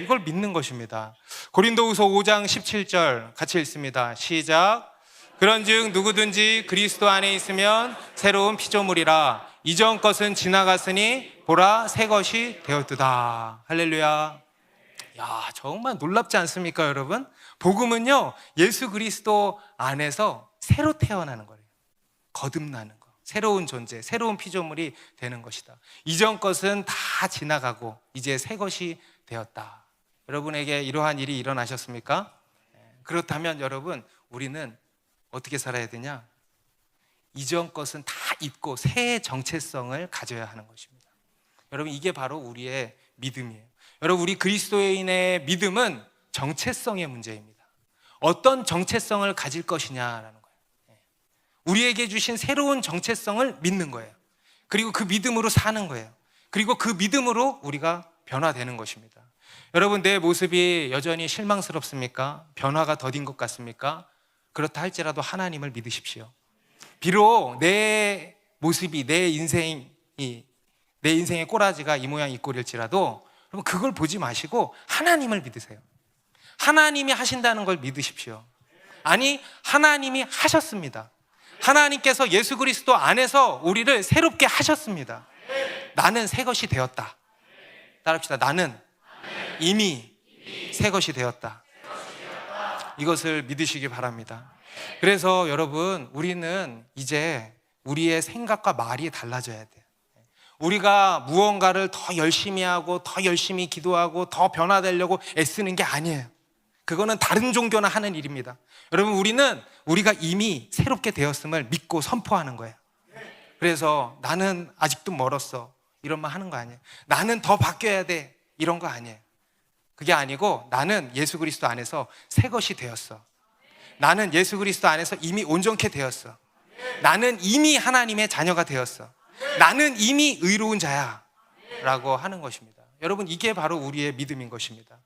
[SPEAKER 1] 이걸 믿는 것입니다. 고린도후서 5장 17절 같이 읽습니다. 시작. 그런즉 누구든지 그리스도 안에 있으면 새로운 피조물이라. 이전 것은 지나갔으니 보라 새 것이 되었도다. 할렐루야. 야, 정말 놀랍지 않습니까, 여러분? 복음은요, 예수 그리스도 안에서 새로 태어나는 거예요. 거듭나는 거. 새로운 존재, 새로운 피조물이 되는 것이다. 이전 것은 다 지나가고 이제 새 것이 되었다. 여러분에게 이러한 일이 일어나셨습니까? 그렇다면 여러분, 우리는 어떻게 살아야 되냐? 이전 것은 다 잊고 새 정체성을 가져야 하는 것입니다. 여러분, 이게 바로 우리의 믿음이에요. 여러분, 우리 그리스도인의 믿음은 정체성의 문제입니다. 어떤 정체성을 가질 것이냐라는 거예요. 우리에게 주신 새로운 정체성을 믿는 거예요. 그리고 그 믿음으로 사는 거예요. 그리고 그 믿음으로 우리가 변화되는 것입니다. 여러분, 내 모습이 여전히 실망스럽습니까? 변화가 더딘 것 같습니까? 그렇다 할지라도 하나님을 믿으십시오. 비록 내 모습이, 내 인생의 꼬라지가 이 모양 이 꼴일지라도 여러분, 그걸 보지 마시고 하나님을 믿으세요. 하나님이 하신다는 걸 믿으십시오. 아니, 하나님이 하셨습니다. 하나님께서 예수 그리스도 안에서 우리를 새롭게 하셨습니다. 나는 새 것이 되었다. 따라합시다. 나는 이미 새 것이 되었다. 이것을 믿으시기 바랍니다. 그래서 여러분, 우리는 이제 우리의 생각과 말이 달라져야 돼요. 우리가 무언가를 더 열심히 하고 더 열심히 기도하고 더 변화되려고 애쓰는 게 아니에요. 그거는 다른 종교나 하는 일입니다. 여러분, 우리가 이미 새롭게 되었음을 믿고 선포하는 거예요. 그래서 나는 아직도 멀었어, 이런 말 하는 거 아니에요. 나는 더 바뀌어야 돼, 이런 거 아니에요. 그게 아니고 나는 예수 그리스도 안에서 새 것이 되었어. 나는 예수 그리스도 안에서 이미 온전케 되었어. 나는 이미 하나님의 자녀가 되었어. 나는 이미 의로운 자야 라고 하는 것입니다. 여러분, 이게 바로 우리의 믿음인 것입니다.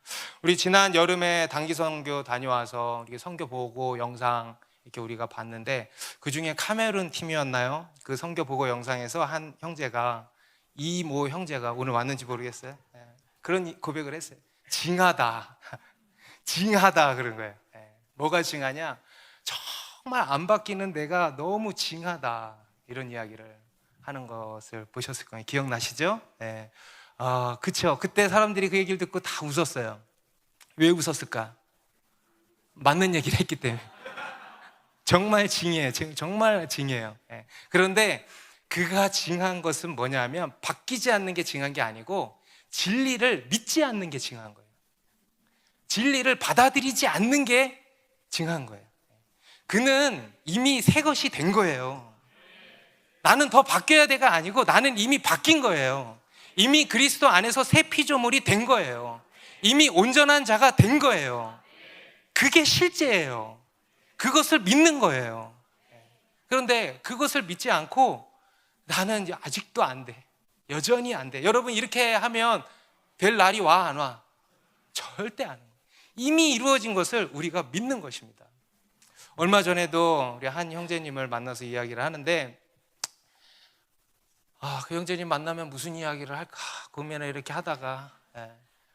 [SPEAKER 1] 우리 지난 여름에 단기 선교 다녀와서 이렇게 선교 보고 영상 이렇게 우리가 봤는데, 그 중에 카메룬 팀이었나요? 그 선교 보고 영상에서 한 형제가, 이모 형제가 오늘 왔는지 모르겠어요. 그런 고백을 했어요. 징하다. 징하다 그런 거예요. 뭐가 징하냐? 정말 안 바뀌는 내가 너무 징하다, 이런 이야기를 하는 것을 보셨을 거예요. 기억나시죠? 네. 그쵸. 그때 사람들이 그 얘기를 듣고 다 웃었어요. 왜 웃었을까? 맞는 얘기를 했기 때문에. 정말 징해요. 정말 징해요. 네. 그런데 그가 징한 것은 뭐냐면, 바뀌지 않는 게 징한 게 아니고 진리를 믿지 않는 게 징한 거예요. 진리를 받아들이지 않는 게 징한 거예요. 그는 이미 새 것이 된 거예요. 나는 더 바뀌어야 돼가 아니고 나는 이미 바뀐 거예요. 이미 그리스도 안에서 새 피조물이 된 거예요. 이미 온전한 자가 된 거예요. 그게 실제예요. 그것을 믿는 거예요. 그런데 그것을 믿지 않고 나는 이제 아직도 안 돼, 여전히 안 돼. 여러분, 이렇게 하면 될 날이 와, 안 와? 절대 안 와. 이미 이루어진 것을 우리가 믿는 것입니다. 얼마 전에도 우리 한 형제님을 만나서 이야기를 하는데, 그 형제님 만나면 무슨 이야기를 할까 고민을 이렇게 하다가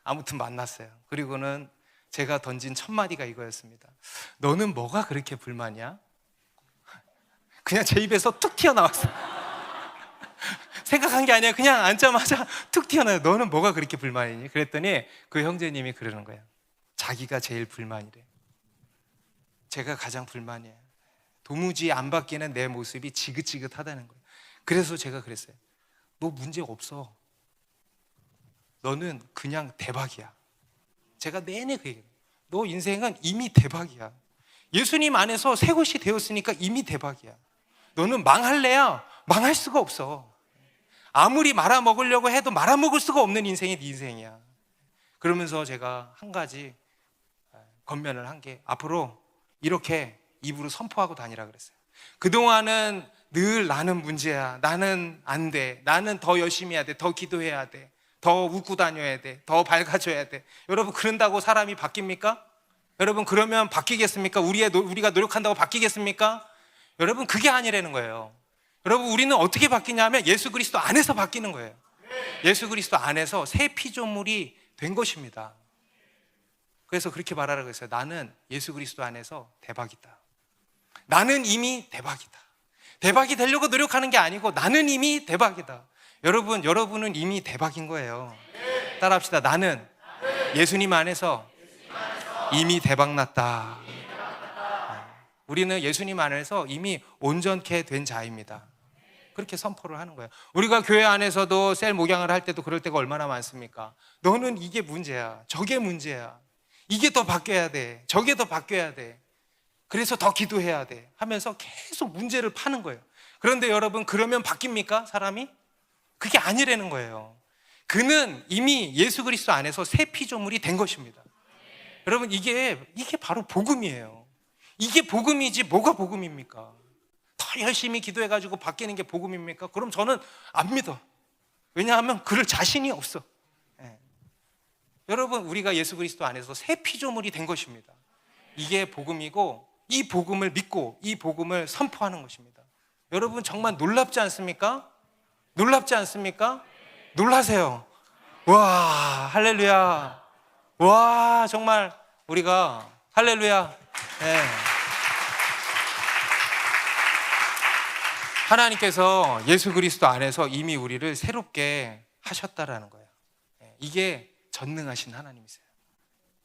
[SPEAKER 1] 아무튼 만났어요. 그리고는 제가 던진 첫 마디가 이거였습니다. 너는 뭐가 그렇게 불만이야? 그냥 제 입에서 툭 튀어나왔어요. 생각한 게 아니라 그냥 앉자마자 툭 튀어나와요. 너는 뭐가 그렇게 불만이니? 그랬더니 그 형제님이 그러는 거예요. 자기가 제일 불만이래. 제가 가장 불만이에요. 도무지 안 바뀌는 내 모습이 지긋지긋하다는 거예요. 그래서 제가 그랬어요. 너 문제 없어. 너는 그냥 대박이야. 제가 내내 그 얘기해요. 너 인생은 이미 대박이야. 예수님 안에서 새 것이 되었으니까 이미 대박이야. 너는 망할래야 망할 수가 없어. 아무리 말아먹으려고 해도 말아먹을 수가 없는 인생이 네 인생이야. 그러면서 제가 한 가지 권면을 한 게, 앞으로 이렇게 입으로 선포하고 다니라 그랬어요. 그동안은 늘 나는 문제야, 나는 안 돼, 나는 더 열심히 해야 돼, 더 기도해야 돼, 더 웃고 다녀야 돼, 더 밝아져야 돼. 여러분, 그런다고 사람이 바뀝니까? 여러분, 그러면 바뀌겠습니까? 우리가 노력한다고 바뀌겠습니까? 여러분, 그게 아니라는 거예요. 여러분, 우리는 어떻게 바뀌냐면 예수 그리스도 안에서 바뀌는 거예요. 예수 그리스도 안에서 새 피조물이 된 것입니다. 그래서 그렇게 말하라고 했어요. 나는 예수 그리스도 안에서 대박이다. 나는 이미 대박이다. 대박이 되려고 노력하는 게 아니고 나는 이미 대박이다. 여러분은 이미 대박인 거예요. 따라합시다. 나는 예수님 안에서 이미 대박났다. 우리는 예수님 안에서 이미 온전케 된 자입니다. 그렇게 선포를 하는 거예요. 우리가 교회 안에서도 셀 목양을 할 때도 그럴 때가 얼마나 많습니까? 너는 이게 문제야. 저게 문제야. 이게 더 바뀌어야 돼. 저게 더 바뀌어야 돼. 그래서 더 기도해야 돼. 하면서 계속 문제를 파는 거예요. 그런데 여러분, 그러면 바뀝니까? 사람이? 그게 아니라는 거예요. 그는 이미 예수 그리스도 안에서 새 피조물이 된 것입니다. 여러분, 이게 바로 복음이에요. 이게 복음이지 뭐가 복음입니까? 더 열심히 기도해가지고 바뀌는 게 복음입니까? 그럼 저는 안 믿어. 왜냐하면 그럴 자신이 없어. 여러분, 우리가 예수 그리스도 안에서 새 피조물이 된 것입니다. 이게 복음이고, 이 복음을 믿고 이 복음을 선포하는 것입니다. 여러분, 정말 놀랍지 않습니까? 놀랍지 않습니까? 놀라세요. 와, 할렐루야. 와, 정말 우리가 할렐루야. 하나님께서 예수 그리스도 안에서 이미 우리를 새롭게 하셨다라는 거예요. 이게 전능하신 하나님이세요.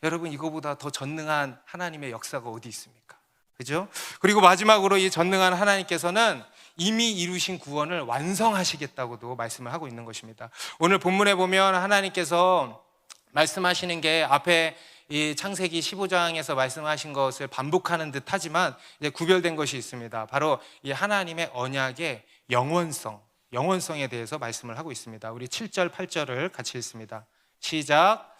[SPEAKER 1] 여러분, 이거보다 더 전능한 하나님의 역사가 어디 있습니까? 그죠? 그리고 마지막으로 이 전능한 하나님께서는 이미 이루신 구원을 완성하시겠다고도 말씀을 하고 있는 것입니다. 오늘 본문에 보면 하나님께서 말씀하시는 게 앞에 이 창세기 15장에서 말씀하신 것을 반복하는 듯 하지만 이제 구별된 것이 있습니다. 바로 이 하나님의 언약의 영원성에 대해서 말씀을 하고 있습니다. 우리 7절, 8절을 같이 읽습니다. 시작.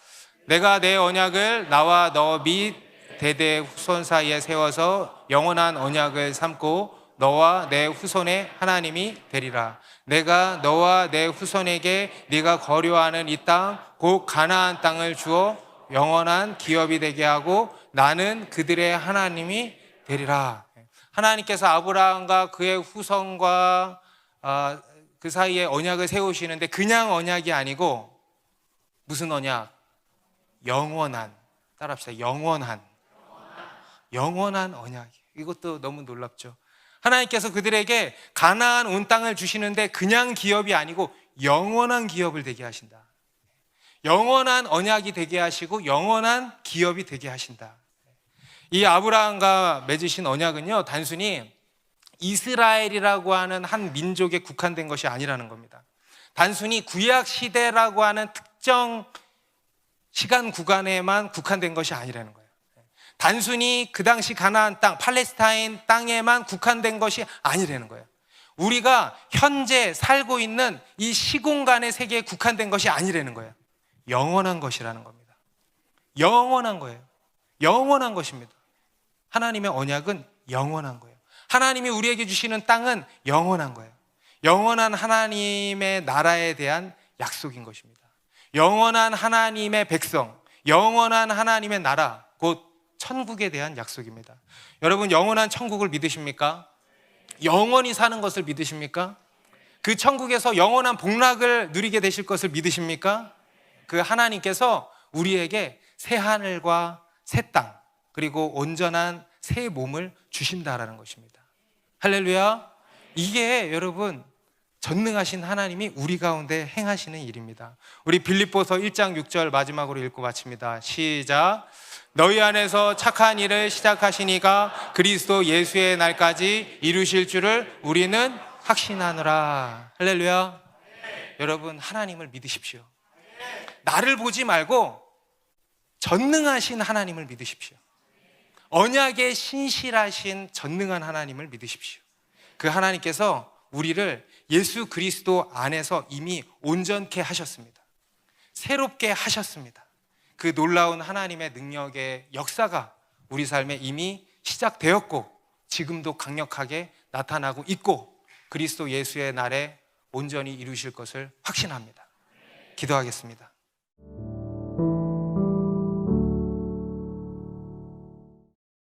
[SPEAKER 1] 내가 내 언약을 나와 너 및 대대 후손 사이에 세워서 영원한 언약을 삼고 너와 내 후손의 하나님이 되리라. 내가 너와 내 후손에게 네가 거류하는 이 땅 곧 가나안 땅을 주어 영원한 기업이 되게 하고 나는 그들의 하나님이 되리라. 하나님께서 아브라함과 그의 후손과 그 사이에 언약을 세우시는데 그냥 언약이 아니고 무슨 언약? 영원한, 따라합시다. 영원한 언약. 이것도 너무 놀랍죠. 하나님께서 그들에게 가나안 온 땅을 주시는데 그냥 기업이 아니고 영원한 기업을 되게 하신다. 영원한 언약이 되게 하시고 영원한 기업이 되게 하신다. 이 아브라함과 맺으신 언약은요, 단순히 이스라엘이라고 하는 한 민족에 국한된 것이 아니라는 겁니다. 단순히 구약 시대라고 하는 특정 시간 구간에만 국한된 것이 아니라는 거예요. 단순히 그 당시 가나안 땅, 팔레스타인 땅에만 국한된 것이 아니라는 거예요. 우리가 현재 살고 있는 이 시공간의 세계에 국한된 것이 아니라는 거예요. 영원한 것이라는 겁니다. 영원한 거예요. 영원한 것입니다. 하나님의 언약은 영원한 거예요. 하나님이 우리에게 주시는 땅은 영원한 거예요. 영원한 하나님의 나라에 대한 약속인 것입니다. 영원한 하나님의 백성, 영원한 하나님의 나라, 곧 천국에 대한 약속입니다. 여러분, 영원한 천국을 믿으십니까? 영원히 사는 것을 믿으십니까? 그 천국에서 영원한 복락을 누리게 되실 것을 믿으십니까? 그 하나님께서 우리에게 새 하늘과 새 땅, 그리고 온전한 새 몸을 주신다라는 것입니다. 할렐루야. 이게 여러분 전능하신 하나님이 우리 가운데 행하시는 일입니다. 우리 빌립보서 1장 6절 마지막으로 읽고 마칩니다. 시작. 너희 안에서 착한 일을 시작하시니가 그리스도 예수의 날까지 이루실 줄을 우리는 확신하노라. 할렐루야. 여러분, 하나님을 믿으십시오. 나를 보지 말고 전능하신 하나님을 믿으십시오. 언약에 신실하신 전능한 하나님을 믿으십시오. 그 하나님께서 우리를 예수 그리스도 안에서 이미 온전케 하셨습니다. 새롭게 하셨습니다. 그 놀라운 하나님의 능력의 역사가 우리 삶에 이미 시작되었고 지금도 강력하게 나타나고 있고 그리스도 예수의 날에 온전히 이루실 것을 확신합니다. 기도하겠습니다.